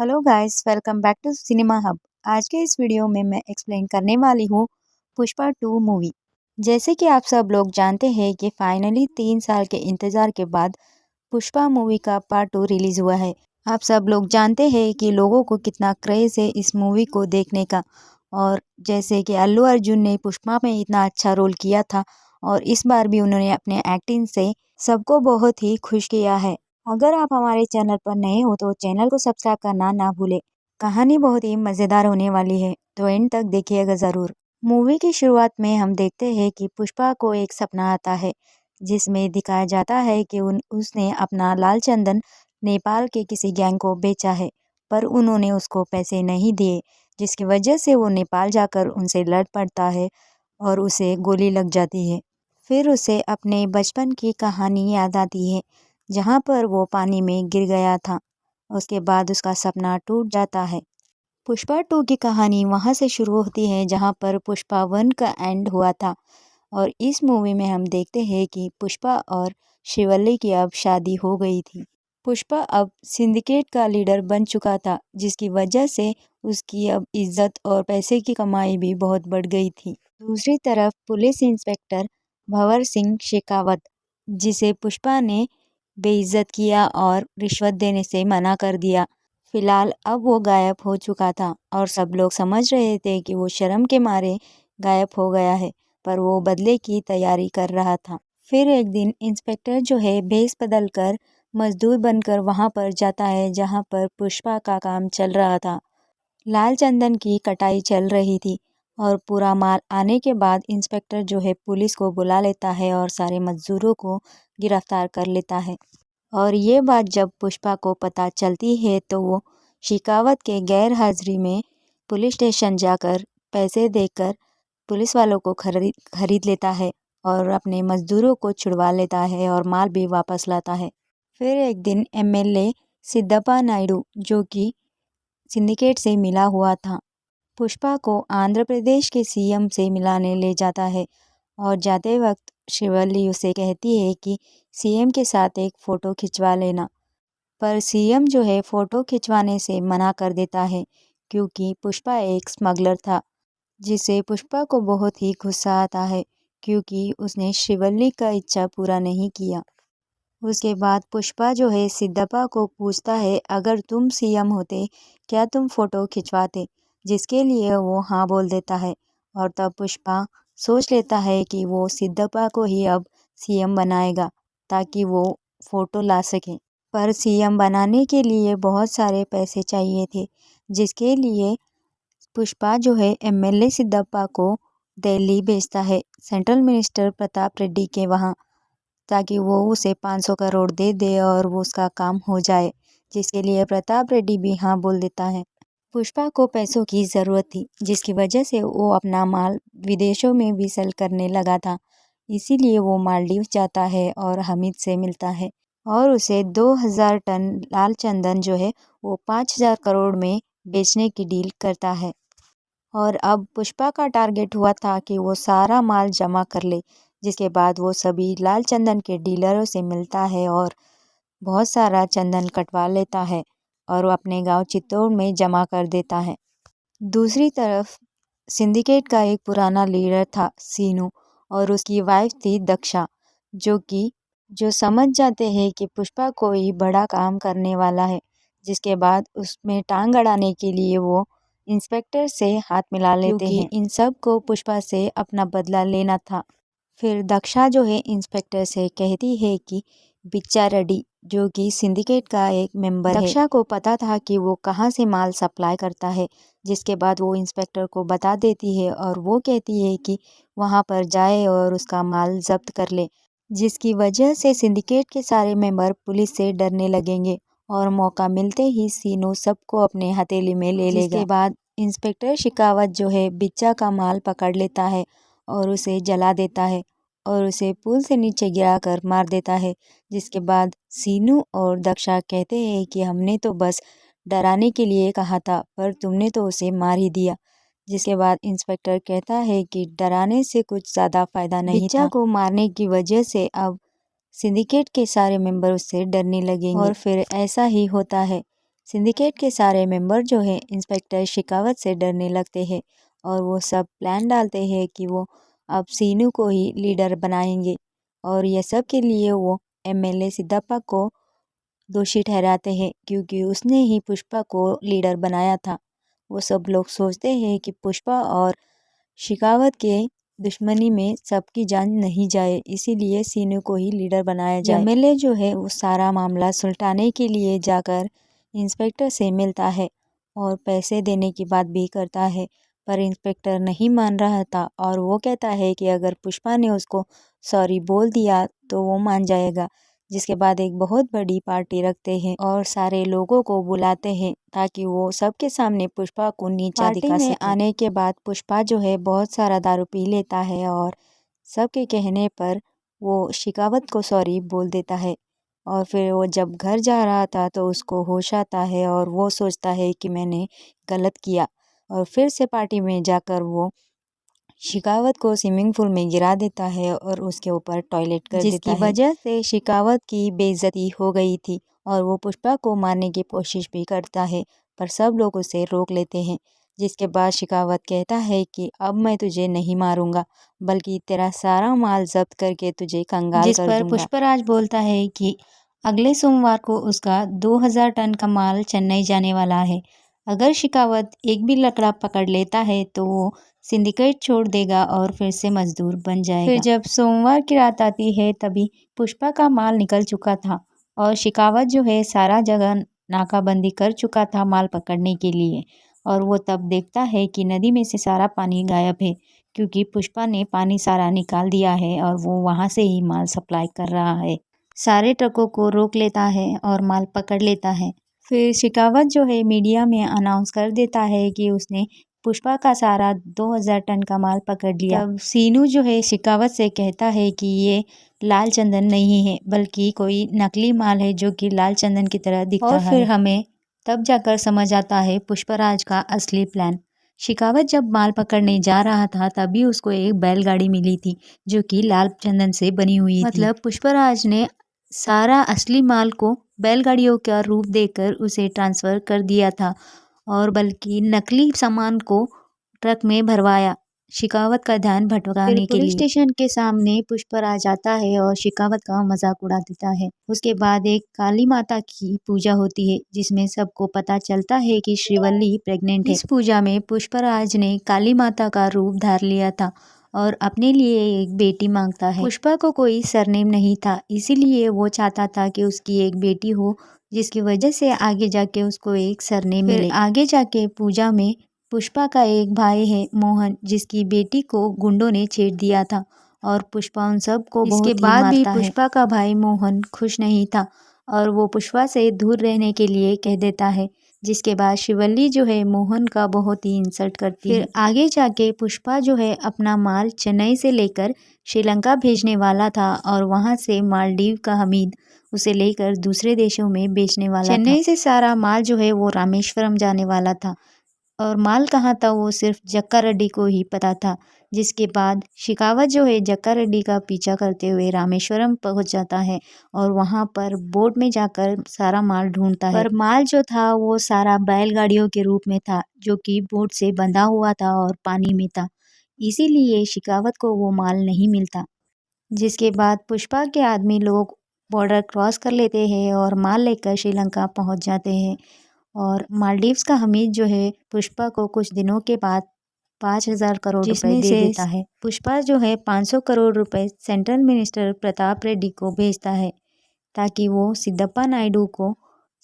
Hello guys, welcome back to cinema hub. आज के इस वीडियो में मैं एक्सप्लेन करने वाली हूँ पुष्पा 2 मूवी। जैसे कि आप सब लोग जानते हैं कि फाइनली 3 साल के इंतज़ार के बाद पुष्पा मूवी का पार्ट 2 रिलीज़ हुआ है। आप सब लोग जानते हैं कि लोगों को कितना क्रेज़ है इस मूवी को देखने का, और जैसे कि अल्लू अर्जुन ने पुष्पा में इतना अच्छा रोल किया था और इस बार भी उन्होंने अपने एक्टिंग से सबको बहुत ही खुश किया है। अगर आप हमारे चैनल पर नए हो तो चैनल को सब्सक्राइब करना ना भूलें। कहानी बहुत ही मज़ेदार होने वाली है, तो एंड तक देखिएगा ज़रूर। मूवी की शुरुआत में हम देखते हैं कि पुष्पा को एक सपना आता है, जिसमें दिखाया जाता है कि उसने अपना लाल चंदन नेपाल के किसी गैंग को बेचा है, पर उन्होंने उसको पैसे नहीं दिए, जिसकी वजह से वो नेपाल जाकर उनसे लड़ पड़ता है और उसे गोली लग जाती है। फिर उसे अपने बचपन की कहानी याद आती है, जहाँ पर वो पानी में गिर गया था। उसके बाद उसका सपना टूट जाता है। पुष्पा 2 की कहानी वहाँ से शुरू होती है जहाँ पर पुष्पा 1 का एंड हुआ था, और इस मूवी में हम देखते हैं कि पुष्पा और शिवल्ली की अब शादी हो गई थी। पुष्पा अब सिंडिकेट का लीडर बन चुका था, जिसकी वजह से उसकी अब इज्जत और पैसे की कमाई भी बहुत बढ़ गई थी। दूसरी तरफ पुलिस इंस्पेक्टर भंवर सिंह शेखावत, जिसे पुष्पा ने बेइज्जत किया और रिश्वत देने से मना कर दिया, फिलहाल अब वो गायब हो चुका था और सब लोग समझ रहे थे कि वो शर्म के मारे गायब हो गया है, पर वो बदले की तैयारी कर रहा था। फिर एक दिन इंस्पेक्टर जो है भेस बदल कर मजदूर बनकर वहाँ पर जाता है जहाँ पर पुष्पा का काम चल रहा था। लाल चंदन की कटाई चल रही थी और पूरा माल आने के बाद इंस्पेक्टर जो है पुलिस को बुला लेता है और सारे मजदूरों को गिरफ्तार कर लेता है। और ये बात जब पुष्पा को पता चलती है तो वो शेखावत के गैर हाजिरी में पुलिस स्टेशन जाकर पैसे देकर पुलिस वालों को खरीद लेता है और अपने मजदूरों को छुड़वा लेता है और माल भी वापस लाता है। फिर एक दिन एमएलए सिद्धप्पा नायडू, जो कि सिंडिकेट से मिला हुआ था, पुष्पा को आंध्र प्रदेश के सीएम से मिलाने ले जाता है, और जाते वक्त शिवल्ली उसे कहती है कि सीएम के साथ एक फ़ोटो खिंचवा लेना, पर सीएम जो है फ़ोटो खिंचवाने से मना कर देता है क्योंकि पुष्पा एक स्मगलर था, जिसे पुष्पा को बहुत ही गुस्सा आता है क्योंकि उसने शिवल्ली का इच्छा पूरा नहीं किया। उसके बाद पुष्पा जो है सिद्धप्पा को पूछता है, अगर तुम सीएम होते क्या तुम फ़ोटो खिंचवाते, जिसके लिए वो हाँ बोल देता है। और तब पुष्पा सोच लेता है कि वो सिद्धप्पा को ही अब सीएम बनाएगा ताकि वो फ़ोटो ला सके। पर सीएम बनाने के लिए बहुत सारे पैसे चाहिए थे, जिसके लिए पुष्पा जो है एमएलए सिद्धप्पा को दिल्ली भेजता है, सेंट्रल मिनिस्टर प्रताप रेड्डी के वहाँ, ताकि वो उसे 500 करोड़ दे दे और वो उसका काम हो जाए, जिसके लिए प्रताप रेड्डी भी हाँ बोल देता है। पुष्पा को पैसों की ज़रूरत थी, जिसकी वजह से वो अपना माल विदेशों में भी सेल करने लगा था। इसीलिए वो मालदीव जाता है और हामिद से मिलता है और उसे 2000 टन लाल चंदन जो है वो 5000 करोड़ में बेचने की डील करता है। और अब पुष्पा का टारगेट हुआ था कि वो सारा माल जमा कर ले, जिसके बाद वो सभी लाल चंदन के डीलरों से मिलता है और बहुत सारा चंदन कटवा लेता है और वो अपने गांव चित्तौड़ में जमा कर देता है। दूसरी तरफ सिंडिकेट का एक पुराना लीडर था सीनू, और उसकी वाइफ थी दक्षा, जो समझ जाते हैं कि पुष्पा कोई बड़ा काम करने वाला है, जिसके बाद उसमें टांग अड़ाने के लिए वो इंस्पेक्टर से हाथ मिला लेते हैं। इन सब को पुष्पा से अपना बदला लेना था। फिर दक्षा जो है इंस्पेक्टर से कहती है कि बिच्चा रेड्डी, जो कि सिंडिकेट का एक मेंबर है, दक्षा को पता था कि वो कहाँ से माल सप्लाई करता है, जिसके बाद वो इंस्पेक्टर को बता देती है और वो कहती है कि वहाँ पर जाए और उसका माल जब्त कर ले, जिसकी वजह से सिंडिकेट के सारे मेंबर पुलिस से डरने लगेंगे और मौका मिलते ही सीनू सबको अपने हथेली में ले लेगा। जिसके बाद इंस्पेक्टर शेखावत जो है बिच्चा का माल पकड़ लेता है और उसे जला देता है और उसे पुल से नीचे गिराकर मार देता है, जिसके बाद सीनू और दक्षा कहते हैं कि हमने तो बस डराने के लिए कहा था, पर तुमने तो उसे मार ही दिया। जिसके बाद इंस्पेक्टर कहता है कि डराने से कुछ ज़्यादा फ़ायदा नहीं था। बिच्चा को मारने की वजह से अब सिंडिकेट के सारे मेंबर उससे डरने लगेंगे और फिर ऐसा ही होता है। सिंडिकेट के सारे मेंबर जो है इंस्पेक्टर शिकावत से डरने लगते हैं और वो सब प्लान डालते हैं कि वो अब सीनू को ही लीडर बनाएंगे और यह सब के लिए वो एमएलए सिद्धप्पा को दोषी ठहराते हैं क्योंकि उसने ही पुष्पा को लीडर बनाया था। वो सब लोग सोचते हैं कि पुष्पा और शिकावत के दुश्मनी में सबकी जान नहीं जाए, इसीलिए सीनू को ही लीडर बनाया जाए। एमएलए जो है वो सारा मामला सुलटाने के लिए जाकर इंस्पेक्टर से मिलता है और पैसे देने की बात भी करता है, पर इंस्पेक्टर नहीं मान रहा था और वो कहता है कि अगर पुष्पा ने उसको सॉरी बोल दिया तो वो मान जाएगा। जिसके बाद एक बहुत बड़ी पार्टी रखते हैं और सारे लोगों को बुलाते हैं ताकि वो सबके सामने पुष्पा को नीचा दिखा सके। आने के बाद पुष्पा जो है बहुत सारा दारू पी लेता है और सबके कहने पर वो शिकावत को सॉरी बोल देता है और फिर वो जब घर जा रहा था तो उसको होश आता है और वो सोचता है कि मैंने गलत किया और फिर से पार्टी में जाकर वो शिकावत को स्विमिंग पूल में गिरा देता है और उसके ऊपर टॉयलेट कर देता है, जिसकी वजह से शिकावत की बेइज्जती हो गई थी और वो पुष्पा को मारने की कोशिश भी करता है, पर सब लोग उसे रोक लेते हैं। जिसके बाद शिकावत कहता है कि अब मैं तुझे नहीं मारूंगा बल्कि तेरा सारा माल जब्त करके तुझे कंगाल जिस कर पर दूंगा। पुष्पराज बोलता है कि अगले सोमवार को उसका 2000 टन का माल चेन्नई जाने वाला है। अगर शिकावत एक भी लकड़ा पकड़ लेता है तो वो सिंडिकेट छोड़ देगा और फिर से मजदूर बन जाएगा। फिर जब सोमवार की रात आती है तभी पुष्पा का माल निकल चुका था और शिकावत जो है सारा जगह नाकाबंदी कर चुका था माल पकड़ने के लिए, और वो तब देखता है कि नदी में से सारा पानी गायब है क्योंकि पुष्पा ने पानी सारा निकाल दिया है और वो वहाँ से ही माल सप्लाई कर रहा है। सारे ट्रकों को रोक लेता है और माल पकड़ लेता है। फिर शिकावत जो है मीडिया में अनाउंस कर देता है कि उसने पुष्पा का सारा 2000 टन का माल पकड़ लिया। तब सीनू जो है शिकावत से कहता है कि ये लाल चंदन नहीं है बल्कि कोई नकली माल है जो कि लाल चंदन की तरह दिखता है। और फिर हमें तब जाकर समझ आता है पुष्पराज का असली प्लान। शिकावत जब माल पकड़ने जा रहा था तभी उसको एक बैलगाड़ी मिली थी जो कि लाल चंदन से बनी हुई थी। मतलब पुष्पराज ने सारा असली माल को बैलगाड़ियों का रूप देकर उसे ट्रांसफर कर दिया था और बल्कि नकली सामान को ट्रक में भरवाया शिकावत का ध्यान भटकाने के लिए। पुलिस स्टेशन के सामने पुष्पराज आता है और शिकावत का मजाक उड़ा देता है। उसके बाद एक काली माता की पूजा होती है जिसमें सबको पता चलता है कि श्रीवल्ली प्रेग्नेंट है। इस पूजा में पुष्पराज ने काली माता का रूप धार लिया था और अपने लिए एक बेटी मांगता है। पुष्पा को कोई सरनेम नहीं था, इसीलिए वो चाहता था कि उसकी एक बेटी हो जिसकी वजह से आगे जाके उसको एक सरनेम मिले। आगे जाके पूजा में पुष्पा का एक भाई है मोहन जिसकी बेटी को गुंडों ने छेड़ दिया था और पुष्पा उन सबको बहुत ही मारता है। इसके बाद भी पुष्पा का भाई मोहन खुश नहीं था और वो पुष्पा से दूर रहने के लिए कह देता है, जिसके बाद शिवल्ली जो है मोहन का बहुत ही इंसल्ट करती है। फिर आगे जाके पुष्पा जो है अपना माल चेन्नई से लेकर श्रीलंका भेजने वाला था और वहां से मालदीव का हमीद उसे लेकर दूसरे देशों में बेचने वाला था। चेन्नई से सारा माल जो है वो रामेश्वरम जाने वाला था और माल कहाँ था वो सिर्फ जक्का रेड्डी को ही पता था। जिसके बाद शिकावत जो है जक्का रेड्डी का पीछा करते हुए रामेश्वरम पहुंच जाता है और वहां पर बोट में जाकर सारा माल ढूंढता है। पर माल जो था वो सारा बैलगाड़ियों के रूप में था जो कि बोट से बंधा हुआ था और पानी में था, इसीलिए शिकावत को वो माल नहीं मिलता। जिसके बाद पुष्पा के आदमी लोग बॉर्डर क्रॉस कर लेते हैं और माल लेकर श्रीलंका पहुंच जाते हैं और मालदीव्स का हमीद जो है पुष्पा को कुछ दिनों के बाद 5000 करोड़ रुपए दे देता है। पुष्पा जो है 500 करोड़ रुपए सेंट्रल मिनिस्टर प्रताप रेड्डी को भेजता है ताकि वो सिद्धप्पा नायडू को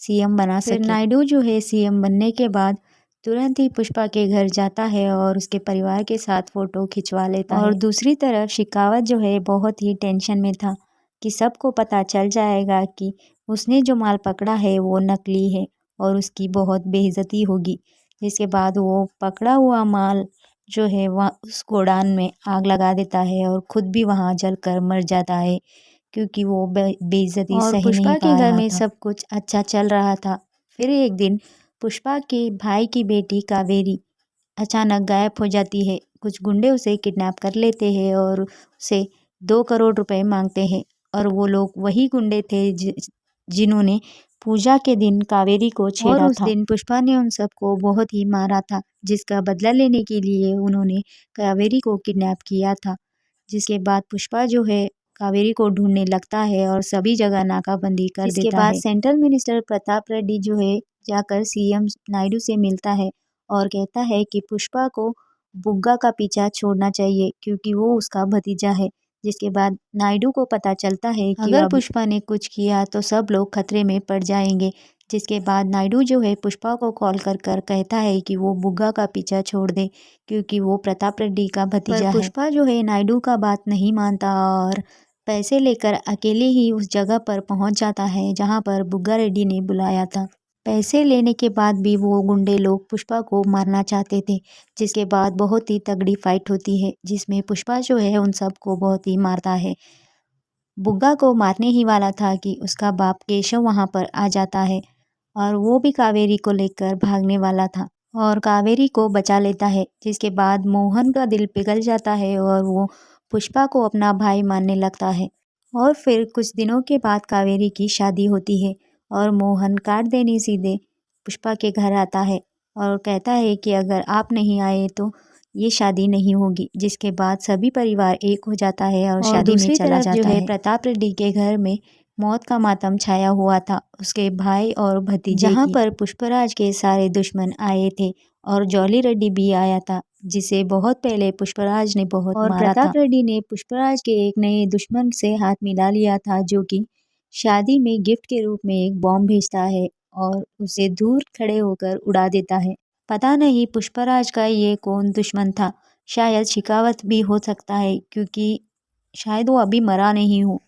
सीएम बना सके। नायडू जो है सीएम बनने के बाद तुरंत ही पुष्पा के घर जाता है और उसके परिवार के साथ फोटो खिंचवा लेता है। और दूसरी तरफ शिकावत जो है बहुत ही टेंशन में था कि सबको पता चल जाएगा कि उसने जो माल पकड़ा है वो नकली है और उसकी बहुत बेइज्जती होगी। जिसके बाद वो पकड़ा हुआ माल जो है वह उस गोडाउन में आग लगा देता है और खुद भी वहाँ जलकर मर जाता है क्योंकि वो बेइज्जती सही नहीं पा रहा था। पुष्पा के घर में सब कुछ अच्छा चल रहा था। फिर एक दिन पुष्पा के भाई की बेटी कावेरी अचानक गायब हो जाती है। कुछ गुंडे उसे किडनैप कर लेते हैं और उसे 2 करोड़ रुपए मांगते हैं और वो लोग वही गुंडे थे जिन्होंने पूजा के दिन कावेरी को और छेड़ा उस था। दिन पुष्पा ने उन सबको बहुत ही मारा था, जिसका बदला लेने के लिए उन्होंने कावेरी को किडनैप किया था। जिसके बाद पुष्पा जो है कावेरी को ढूंढने लगता है और सभी जगह नाकाबंदी कर जिसके देता बाद है। सेंट्रल मिनिस्टर प्रताप रेड्डी जो है जाकर सीएम नायडू से मिलता है और कहता है कि पुष्पा को बुग्गा का पीछा छोड़ना चाहिए क्योंकि वो उसका भतीजा है। जिसके बाद नायडू को पता चलता है कि अगर पुष्पा ने कुछ किया तो सब लोग खतरे में पड़ जाएंगे। जिसके बाद नायडू जो है पुष्पा को कॉल कर कर कहता है कि वो बुग्गा का पीछा छोड़ दे क्योंकि वो प्रताप रेड्डी का भतीजा है। पुष्पा जो है नायडू का बात नहीं मानता और पैसे लेकर अकेले ही उस जगह पर पहुंच जाता है जहां पर बुग्गा रेड्डी ने बुलाया था। पैसे लेने के बाद भी वो गुंडे लोग पुष्पा को मारना चाहते थे। जिसके बाद बहुत ही तगड़ी फाइट होती है जिसमें पुष्पा जो है उन सबको बहुत ही मारता है। बुग्गा को मारने ही वाला था कि उसका बाप केशव वहां पर आ जाता है और वो भी कावेरी को लेकर भागने वाला था और कावेरी को बचा लेता है। जिसके बाद मोहन का दिल पिघल जाता है और वो पुष्पा को अपना भाई मानने लगता है। और फिर कुछ दिनों के बाद कावेरी की शादी होती है और मोहन कार्ड देने सीधे पुष्पा के घर आता है और कहता है कि अगर आप नहीं आए तो ये शादी नहीं होगी। जिसके बाद सभी परिवार एक हो जाता है और शादी में चला जाता है। जो है प्रताप रेड्डी के घर में मौत का मातम छाया हुआ था उसके भाई और भतीजे जहां पर पुष्पराज के सारे दुश्मन आए थे और जॉली रेड्डी भी आया था जिसे बहुत पहले पुष्पराज ने बहुत मारा था। और प्रताप रेड्डी ने पुष्पराज के एक नए दुश्मन से हाथ मिला लिया था जो कि शादी में गिफ्ट के रूप में एक बॉम्ब भेजता है और उसे दूर खड़े होकर उड़ा देता है। पता नहीं पुष्पराज का ये कौन दुश्मन था, शायद शिकावत भी हो सकता है क्योंकि शायद वो अभी मरा नहीं हो।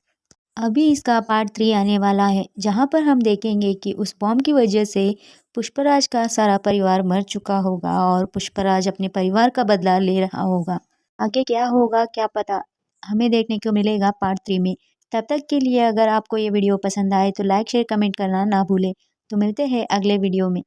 अभी इसका पार्ट 3 आने वाला है जहां पर हम देखेंगे कि उस बॉम्ब की वजह से पुष्पराज का सारा परिवार मर चुका होगा और पुष्पराज अपने परिवार का बदला ले रहा होगा। आगे क्या होगा क्या पता, हमें देखने को मिलेगा पार्ट 3 में। तब तक के लिए अगर आपको ये वीडियो पसंद आए तो लाइक शेयर कमेंट करना ना भूलें। तो मिलते हैं अगले वीडियो में।